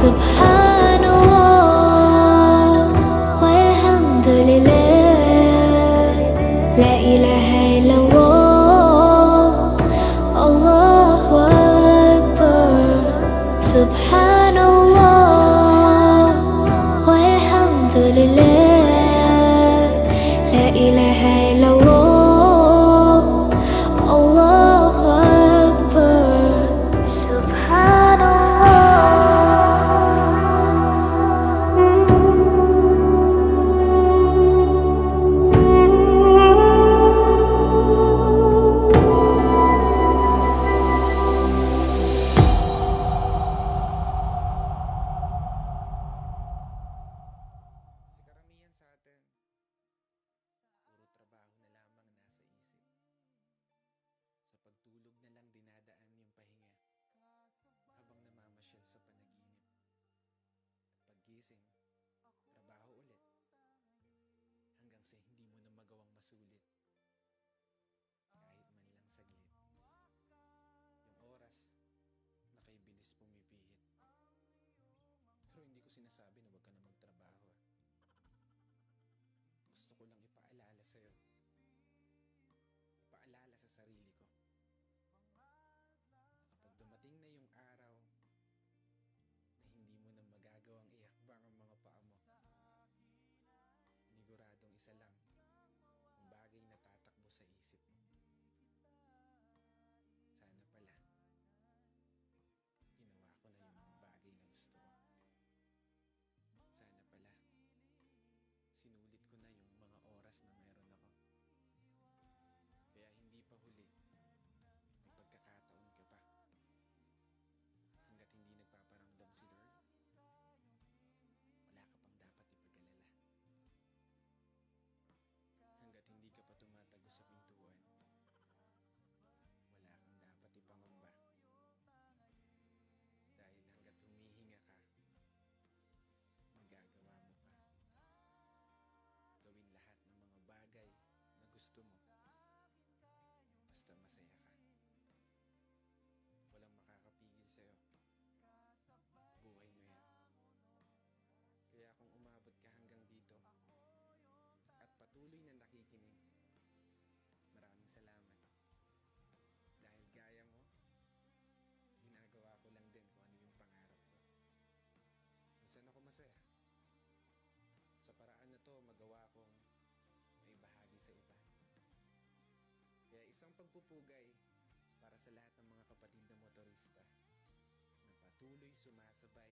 Subhanallah walhamdulillah, la ilaha illallah, Allahu Akbar. Subhanallah walhamdulillah, la ilaha illallah, Allahu Akbar. Kasi karamihan sa atin, puro trabaho na lamang nasa isip. Sa pagtulog na lang dinadaan yung pahinga, habang namamasyal sa panaginip. At paggising, trabaho ulit, hanggang sa hindi mo na magawang masulit, kahit man lang saglit. Yung oras, na kay bilis pumipihit. Pero hindi ko sinasabi na huwag ka na magtrabaho. Gusto ko lang ipaalala sa'yo. Ipaalala sa sarili ko. Kapag dumating na yung araw na hindi mo na magagawang iakbang ang mga paa mo, niguradong isa lang ang bagay na tatakbo sa isip mo. Sana pala, ginawa ko na yung mga bagay na gusto ko. Sana pala, sinulit ko na yung mga oras na meron ako. Kaya hindi pa huli, may pagkakataon ka pa. Hanggat hindi nagpaparamdam si Lord, wala ka pang dapat ipag-alala. Hanggat hindi ka pa tumatago sa pintuan, wala kang dapat ipangamba. Dahil hanggat humihinga ka, magagawa mo pa. Gawin lahat ng mga bagay na gusto mo, basta masaya ka. Walang makakapigil sa'yo. Buhay mo yan. Kaya kung umabot ka hanggang dito at patuloy na nakikinig, maraming salamat. Dahil gaya mo, ginagawa ko lang din kung ano yung pangarap ko. Minsan ako masaya. Sa paraan na to, magawa kong may bahagi sa iba. Kaya isang pagpupugay para sa lahat ng mga kapatid na motorista na patuloy sumasabay